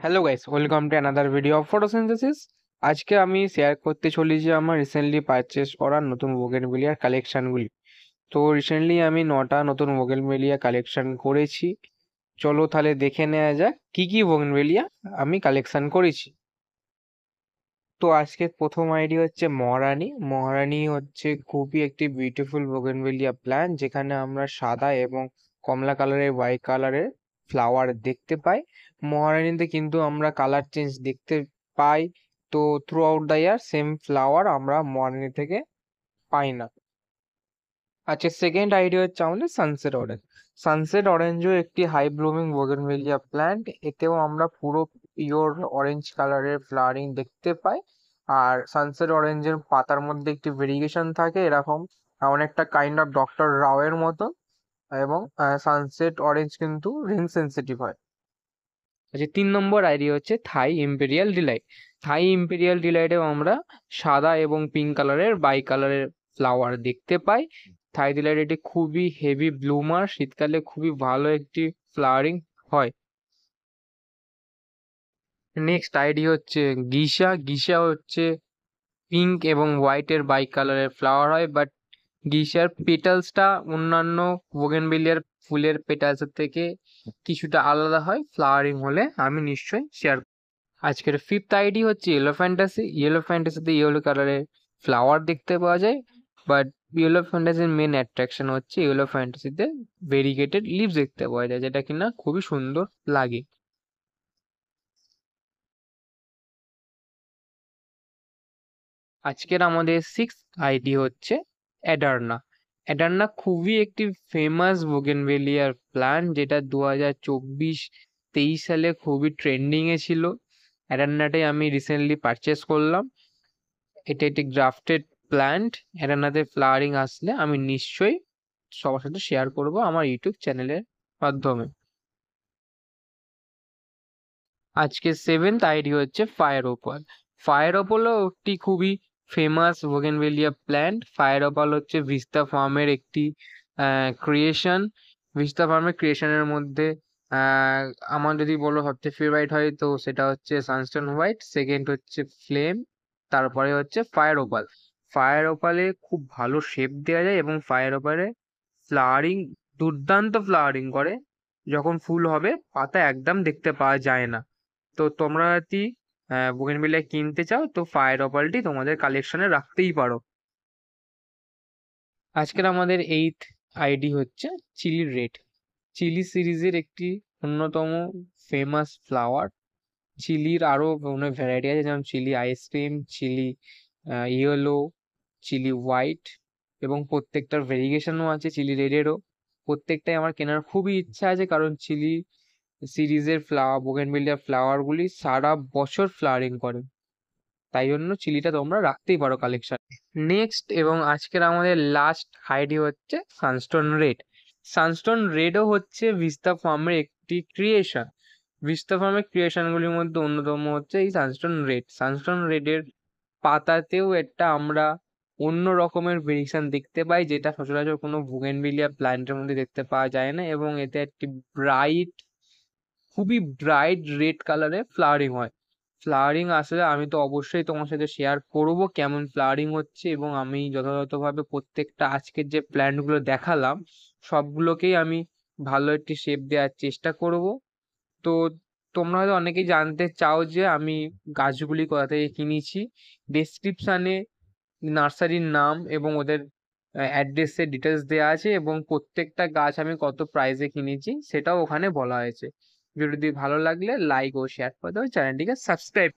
Hello guys, welcome to another video of photosynthesis. আজকে আমি share করতে চলেছি আমার রিসেন্টলি পারচেস করা নতুন বোগেনভিলিয়ার কালেকশনগুলি। তো রিসেন্টলি আমি 9টা নতুন বোগেনভিলিয়া কালেকশন করেছি। চলো তাহলে দেখে নেওয়া যাক কি কি বোগেনভিলিয়া আমি কালেকশন করেছি। তো আজকে প্রথম আইডি হচ্ছে মহারানী। মহারানী হচ্ছে খুবই একটি বিউটিফুল বোগেনভিলিয়া প্ল্যান্ট, যেখানে আমরা সাদা এবং কমলা কালারের, হোয়াইট কালারের ফ্লাওয়ার দেখতে পাই। মহারানীতে কিন্তু আমরা কালার চেঞ্জ দেখতে পাই, তো through out the year same flower আমরা মহারানী থেকে পাই না। আচ্ছা, সেকেন্ড আইডিয়া হচ্ছে আমাদের সানসেট অরেঞ্জ। সানসেট অরেঞ্জও একটি হাই ব্লুমিং বোগেনভিলিয়া প্ল্যান্ট। এতেও আমরা পুরো পিওর অরেঞ্জ কালারের ফ্লাওয়ারিং দেখতে পাই। আর সানসেট অরেঞ্জের পাতার মধ্যে একটি ভেরিয়েশন থাকে এরকম, অনেকটা কাইন্ড অফ ডক্টর রাও এর মতো। এবং সানসেট অরেঞ্জ কিন্তু রিং সেন্সিটিভ হয়। আচ্ছা, 3 নম্বর আইডিয়া হচ্ছে থাই ইম্পেরিয়াল ডিলাইট। থাই ইম্পেরিয়াল ডিলাইটেও আমরা সাদা এবং পিঙ্ক কালারের বাই কালারের ফ্লাওয়ার দেখতে পাই। থাই ডিলাইট এটি খুবই হেভি ব্লুমার, শীতকালে খুবই ভালো একটি ফ্লাওয়ারিং হয়। নেক্সট আইডিয়া হচ্ছে গিসা। গিসা হচ্ছে পিঙ্ক এবং হোয়াইটের বাই কালারের ফ্লাওয়ার হয়, বাট গিসার পেটালসটা অন্যান্য বোগেনভিলিয়ার ফুলের পেটালসের থেকে কিছুটা আলাদা হয় ফ্লাওয়ারিং হলে, আমি নিশ্চয়ই শেয়ার। আজকের ফিফথ আইডি হচ্ছে ইয়েলো ফ্যান্টাসি। ইয়েলো ফ্যান্টাসিতে ইয়েলো কালারের ফ্লাওয়ার দেখতে পাওয়া যায়, বাট ইয়েলো ফ্যান্টাসির মেন অ্যাট্রাকশন হচ্ছে ইয়েলো ফ্যান্টাসিতে ভেরিগেটেড লিভস দেখতে পাওয়া যায়, যেটা কিনা খুবই সুন্দর লাগে। আজকের আমাদের সিক্স আইডি হচ্ছে অ্যাডার্না। অ্যাডার্না খুবই একটি ফেমাস বোগেনভেলিয়ার প্ল্যান্ট, যেটা 2024-23 সালে খুবই ট্রেন্ডিংয়ে ছিল। অ্যাডার্নাটাই আমি রিসেন্টলি পারচেস করলাম। এটা একটি গ্রাফটেড প্ল্যান্ট। অ্যাডার্নাতে ফ্লাওয়ারিং আসলে আমি নিশ্চয়ই সবার সাথে শেয়ার করব আমার ইউটিউব চ্যানেলের মাধ্যমে। আজকে সেভেন্থ আইডি হচ্ছে ফায়ার ওপাল। ফায়ার ওপালও একটি খুবই famous bougainvillea plant. Fire opal হচ্ছে ভিস্তা ফার্মের একটি ক্রিয়েশন। ভিস্তা ফার্মের ক্রিয়েশনের মধ্যে আমার যদি বলো সবচেয়ে ফেভারিট হয়, তো সেটা হচ্ছে সানস্টোন হোয়াইট, সেকেন্ড হচ্ছে ফ্লেম, তারপরে হচ্ছে ফায়ার ওপাল। ফায়ার ওপালে খুব ভালো শেপ দেওয়া যায় এবং ফায়ার ওপালে ফ্লাওয়ারিং দুর্দান্ত ফ্লাওয়ারিং করে। যখন ফুল হবে পাতা একদম দেখতে পাওয়া যায় না। তো তোমরা যদি বোগেনভিলিয়া কিনতে চাও, তো ফায়ার অপালটি তোমাদের কালেকশনে রাখতেই পারো। আজকের আমাদের এইথ আইডি হচ্ছে চিলি রেড। চিলি সিরিজের একটি অন্যতম ফেমাস ফ্লাওয়ার। চিলির আরও অনেক ভ্যারাইটি আছে, যেমন chilli ice cream, chilli yellow, chilli white, এবং প্রত্যেকটার ভেরিয়েশনও আছে চিলি রেডেরও। প্রত্যেকটাই আমার কেনার খুবই ইচ্ছা আছে, কারণ চিলি সিরিজের বোগেনভিলিয়া ফ্লাওয়ারগুলি সারা বছর ফ্লাওয়ারিং করে, তাই জন্য চিলিটা তোমরা রাখতেই পারো কালেকশন। নেক্সট এবং আজকের আমাদের লাস্ট আইডি হচ্ছে সানস্টোন রেড। সানস্টোন রেডও হচ্ছে ভিস্তা ফার্মের একটি ক্রিয়েশন। ভিস্তা ফার্মের ক্রিয়েশনগুলির মধ্যে অন্যতম হচ্ছে এই সানস্টোন রেড। সানস্টোন রেডের পাতাতেও একটা আমরা অন্য রকমের ভেরিয়েশন দেখতে পাই, যেটা সচরাচর কোনো বোগেনভিলিয়া প্ল্যান্টের মধ্যে দেখতে পাওয়া যায় না, এবং এতে একটি খুবই ব্রাইট রেড কালারের ফ্লাওয়ারিং হয়। ফ্লাওয়ারিং আসলে আমি তো অবশ্যই তোমার সাথে শেয়ার করব কেমন ফ্লাওয়ারিং হচ্ছে, এবং আমি যথাযথভাবে প্রত্যেকটা আজকের যে প্ল্যান্টগুলো দেখালাম সবগুলোকেই আমি ভালো একটি শেপ দেওয়ার চেষ্টা করব। তো তোমরা হয়তো অনেকেই জানতে চাও যে আমি গাছগুলি কোথা থেকে কিনেছি। ডেসক্রিপশানে নার্সারির নাম এবং ওদের অ্যাড্রেসের ডিটেলস দেওয়া আছে, এবং প্রত্যেকটা গাছ আমি কত প্রাইসে কিনেছি সেটাও ওখানে বলা হয়েছে। ভিডিওটি ভালো লাগলে লাইক ও শেয়ার করে দেবে, চ্যানেলটিকে সাবস্ক্রাইব